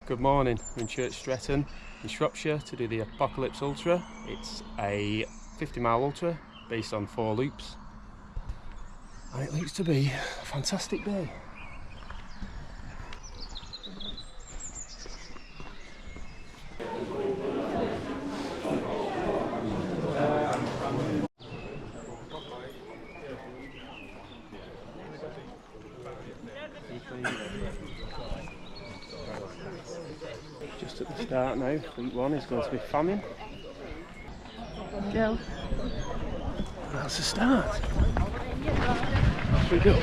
Good morning, we're in Church Stretton in Shropshire to do the Apocalypse Ultra. It's a 50-mile ultra based on 4 loops and it looks to be a fantastic day. Just at the start now, fleet 1 is going to be Famine. Go. That's the start. Off we go.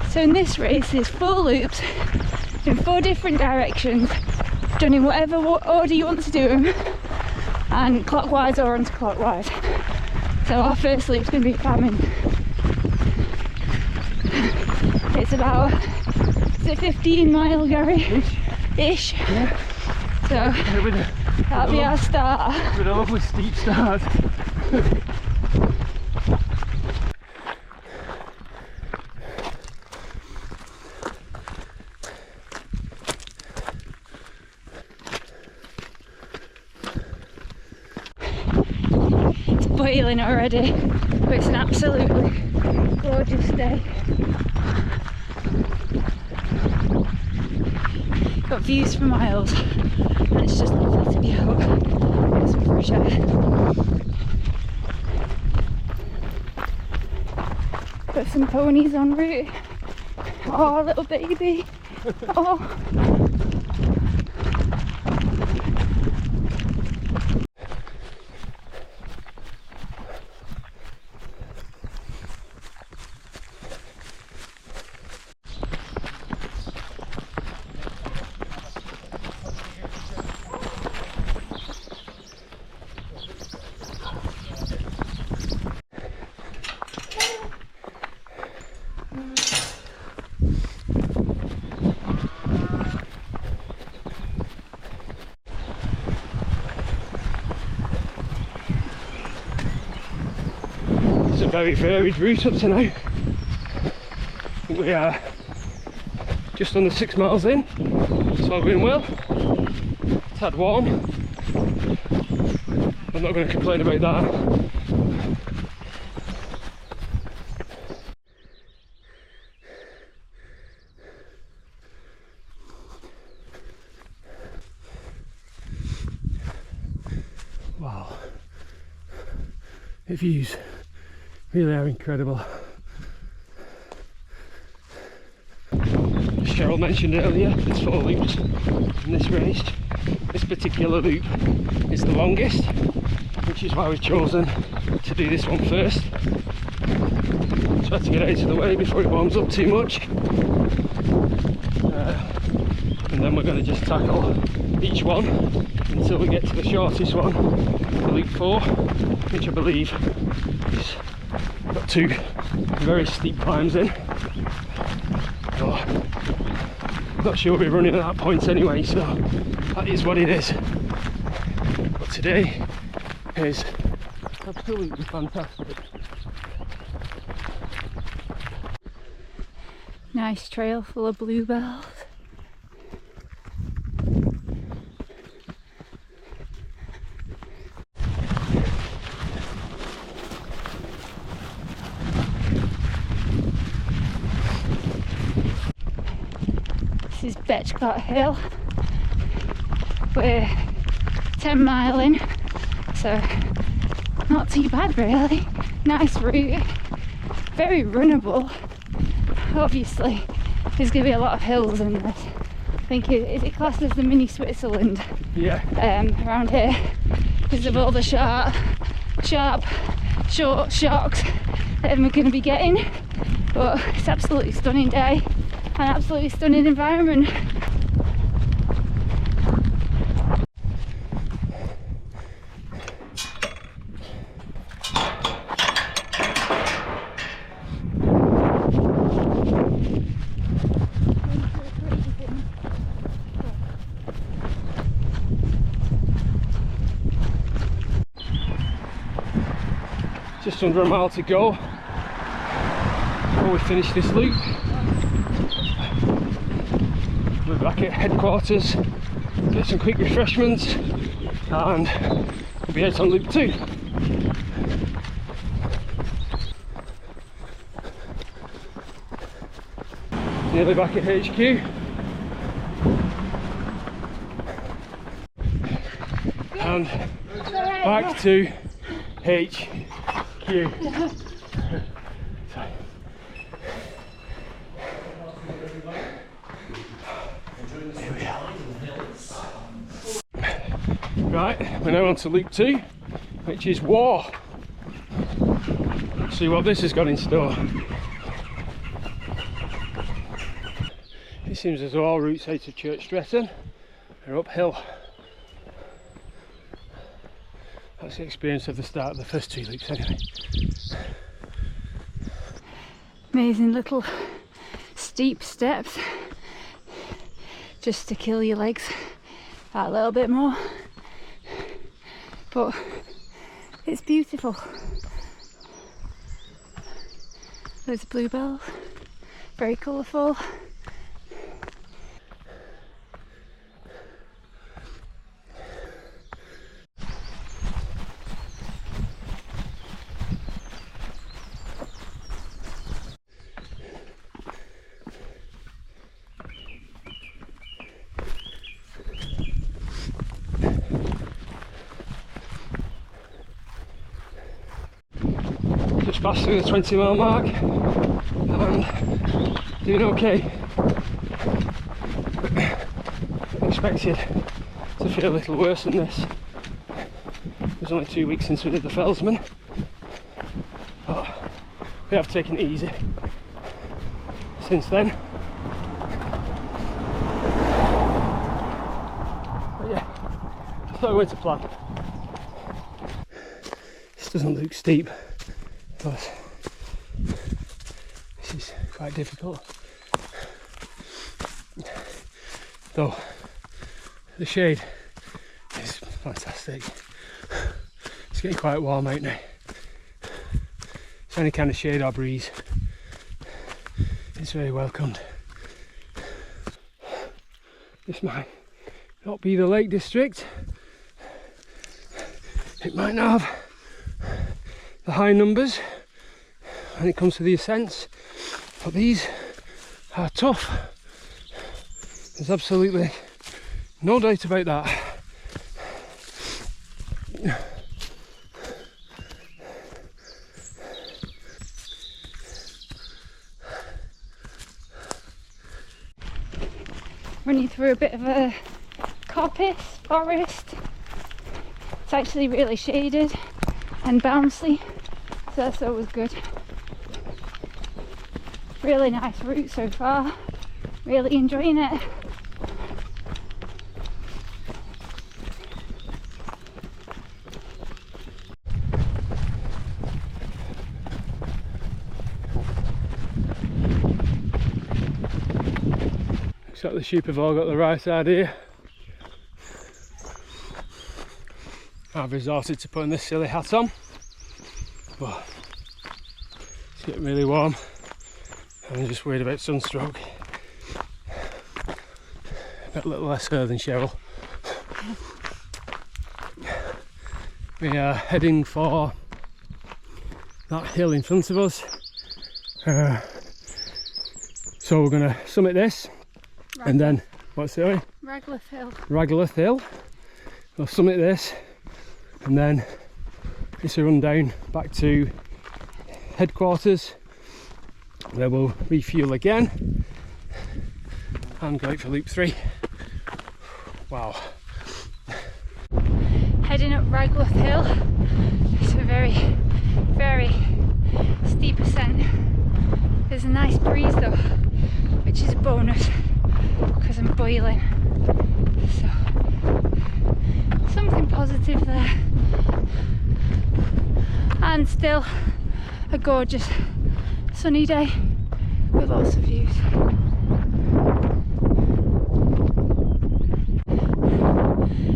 So in this race there's 4 loops in 4 different directions, done in whatever order you want to do them, and clockwise or anti-clockwise. So our first loop's going to be Famine. It's about, is it 15 mile, Gary? Ish. Yeah. So that'll be our start. With a lovely steep start. Boiling already, but it's an absolutely gorgeous day. Got views for miles and it's just lovely to be out, get some fresh air. Got some ponies en route. Oh, little baby. Oh. It's a very varied route up to now. I think we are just under 6 miles in. It's all going well. It's had warm. I'm not going to complain about that. Wow. The views really are incredible. As Cheryl mentioned earlier, there's 4 loops in this race. This particular loop is the longest, which is why we've chosen to do this one first. Try to get out of the way before it warms up too much. And then we're going to just tackle each one until we get to the shortest one, the loop 4, which I believe is got 2 very steep climbs in. Oh, not sure we'll be running at that point anyway, so that is what it is. But today is absolutely fantastic. Nice trail full of bluebells. This is Betchcott Hill. We're 10 mile in, so not too bad really. Nice route, very runnable. Obviously there's going to be a lot of hills in this. I think is it classed as the mini Switzerland? Yeah. Around here because of all the sharp short shocks that we're going to be getting. But it's absolutely stunning day. An absolutely stunning environment. just under a mile to go before we finish this loop. We're back at headquarters, get some quick refreshments, and we'll be out on loop 2. Nearly back at HQ. And back to HQ. Right, we're now on to loop 2, which is war. Let's see what this has got in store. It seems as though all routes out of Church Stretton are uphill. That's the experience of the start of the first 2 loops anyway. Amazing little steep steps just to kill your legs that little bit more, but it's beautiful. There's bluebells, very colourful. Just passed through the 20-mile mark and doing okay. Expected to feel a little worse than this. It was only 2 weeks since we did the Felsman, but we have taken it easy since then. But yeah, I thought I went to plan. This doesn't look steep, but this is quite difficult. Though the shade is fantastic. It's getting quite warm out now. So any kind of shade or breeze, it's very welcomed. This might not be the Lake District. It might not have the high numbers when it comes to the ascents, but these are tough. There's absolutely no doubt about that. Running through a bit of a coppice forest. It's actually really shaded and bouncy, so that's always good. Really nice route so far, really enjoying it. Looks like the sheep have all got the right idea. I've resorted to putting this silly hat on, but it's getting really warm and I'm just worried about sunstroke. Got a little less hair than Cheryl. We are heading for that hill in front of us, so we're going to summit this and then, what's it? Raglath Hill. Raglath Hill. We'll summit this and then it's a run down back to headquarters where we'll refuel again and go out for loop 3. Wow. Heading up Raglath Hill. It's a very, very steep ascent. There's a nice breeze though, which is a bonus because I'm boiling. So, something positive there. And still a gorgeous sunny day with lots of views.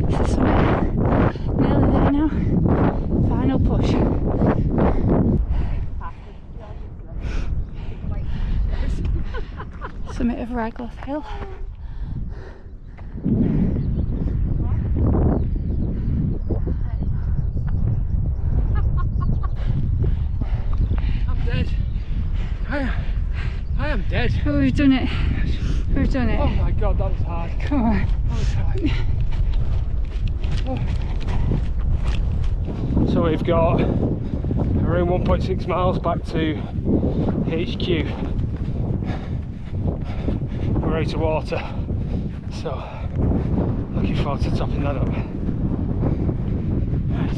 It's the summit, nearly there now. Final push. summit of Ragloth Hill. I'm dead. I am dead. Oh, we've done it. We've done it. Oh my god, that was hard. Come on. That was hard. Oh. So we've got around 1.6 miles back to HQ. We're out of water, so looking forward to topping that up. Right.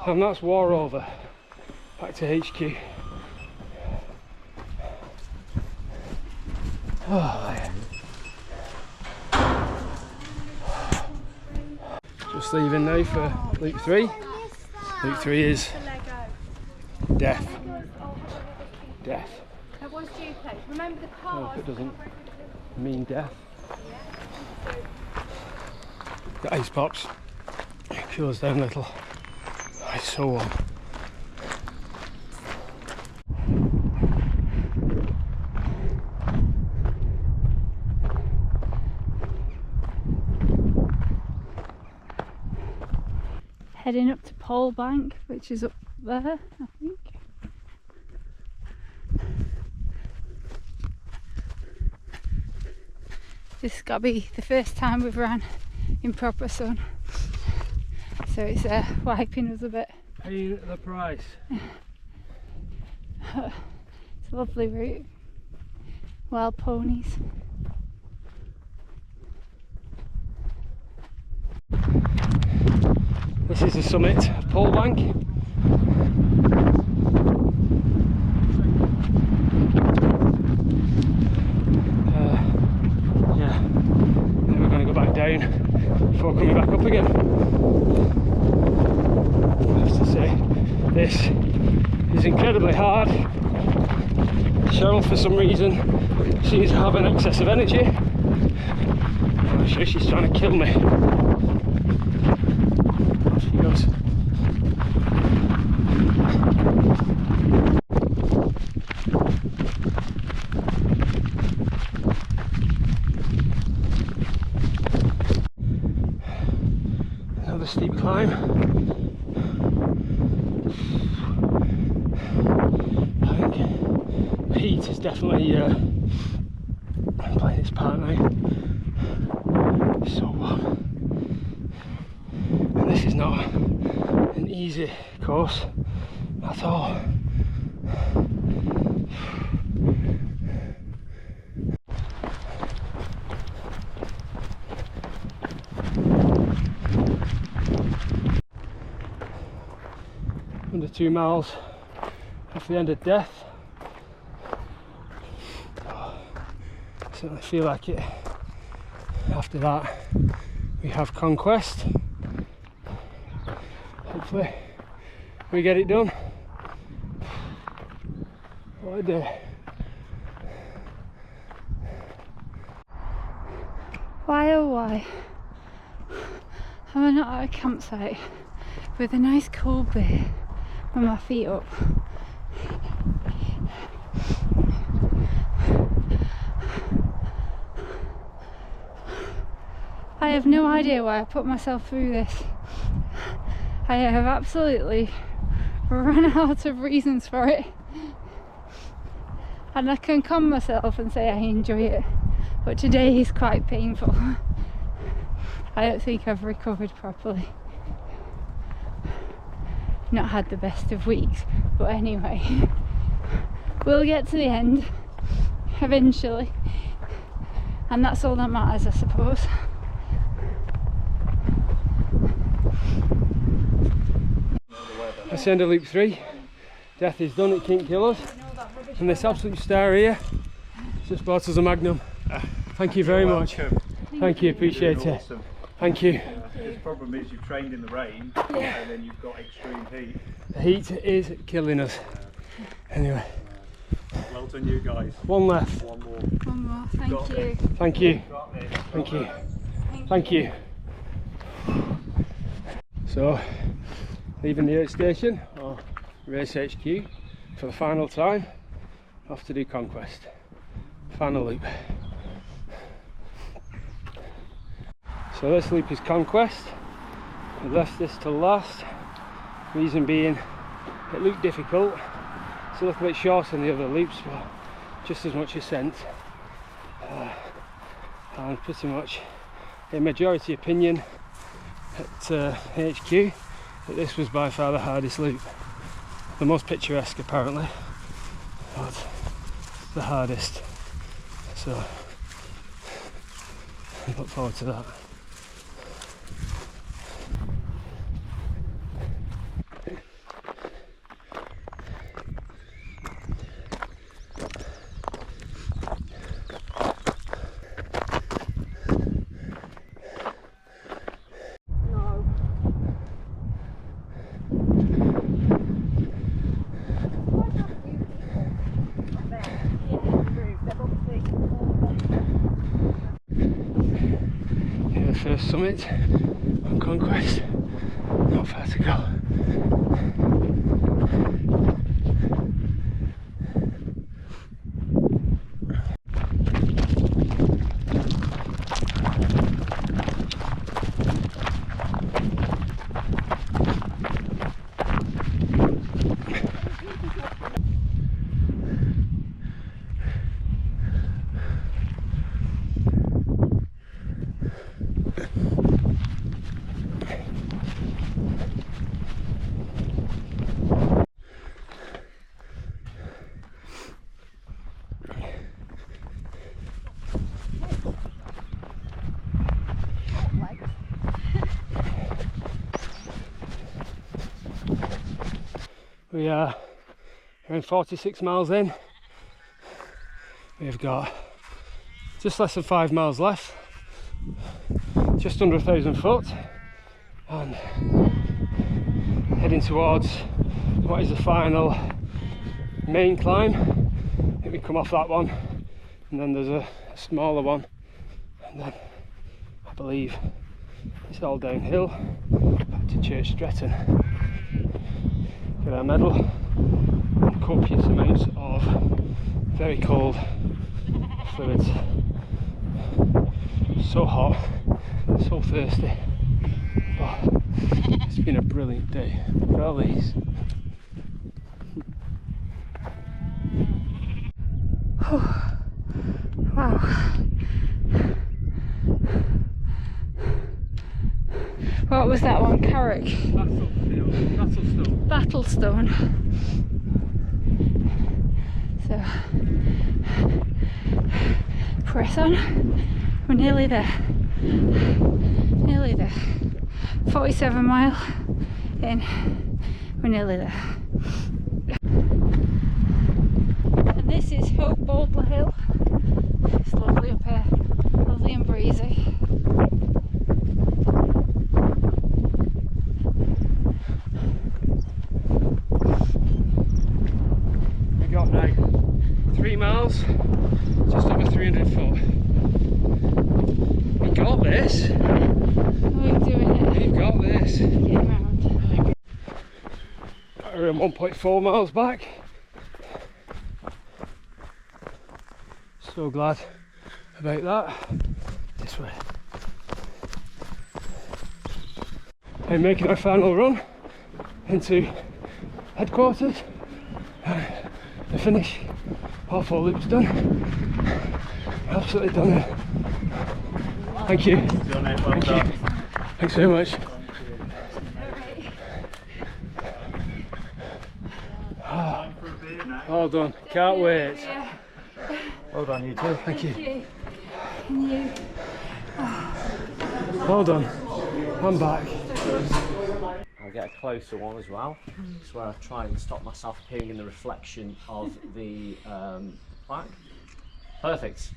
And that's war over. Back to HQ. Oh. Just leaving now for loop 3. Loop 3 is death. Death. Remember the I hope it doesn't mean death. The ice pops. Cools down a little. It's so warm. Heading up to Pole Bank, which is up there, I think. This has got to be the first time we've ran in proper sun, so it's wiping us a bit. Paying the price. It's a lovely route. Wild ponies. This is the summit of Pole Bank. Yeah, then we're going to go back down before coming back up again. I have to say, this is incredibly hard. Cheryl, for some reason, seems to have an excess of energy. I'm sure she's trying to kill me. Off she goes. Another steep climb. I think the heat is definitely playing its part now. It's so warm. And this is not an easy course at all. Under 2 miles off the end of death. Certainly feel like it. After that we have Conquest. Hopefully we get it done. What a day. Why oh why am I not at a campsite with a nice cool beer with my feet up? I have no idea why I put myself through this. I have absolutely run out of reasons for it, and I can calm myself and say I enjoy it, but today is quite painful. I don't think I've recovered properly. Not had the best of weeks, but anyway, we'll get to the end eventually, and that's all that matters, I suppose. That's the end of loop 3. Death is done, it can't kill us. And this absolute star here just bought us a Magnum. Thank you very much. Thank you, appreciate it. Awesome. Thank you. The problem is you've trained in the rain and then you've got extreme heat. The heat is killing us. Anyway, Well done, you guys. One left. One more. One more, thank you. Thank you. Got this. Thank you. Thank you. So, leaving the aid station, or race HQ, for the final time. Off to do Conquest. Final loop. So this loop is Conquest. I left this to last. Reason being, it looked difficult. It's a little bit shorter than the other loops, but just as much ascent. And pretty much a majority opinion at HQ that this was by far the hardest loop. The most picturesque apparently, but the hardest. So I look forward to that. First summit on Conquest, not far to go. We are around 46 miles in. We've got just less than 5 miles left, just under 1,000 foot, and heading towards what is the final main climb. I think we come off that one, and then there's a smaller one, and then I believe it's all downhill back to Church Stretton. Get our medal and copious amounts of very cold fluids. So hot, so thirsty, but it's been a brilliant day. Look at all these. Wow. What was that one? Carrick? Battlestone. So, press on. We're nearly there. Nearly there. 47 mile in. We're nearly there. And this is Hope Baldler Hill. It's lovely up here. Lovely and breezy. Got now 3 miles, just over 300 foot. We got this. We're doing it. We've got this. Getting round. Around 1.4 miles back. So glad about that. This way. And making our final run into headquarters. The finish, all 4 loops done. Absolutely done it. Thank you. Thank you. Thanks very much. All done. Can't wait. Well done, you too. Thank you. And you. Well done. I'm back. I'll get a closer one as well. It's where I try and stop myself appearing in the reflection of the plaque. Perfect.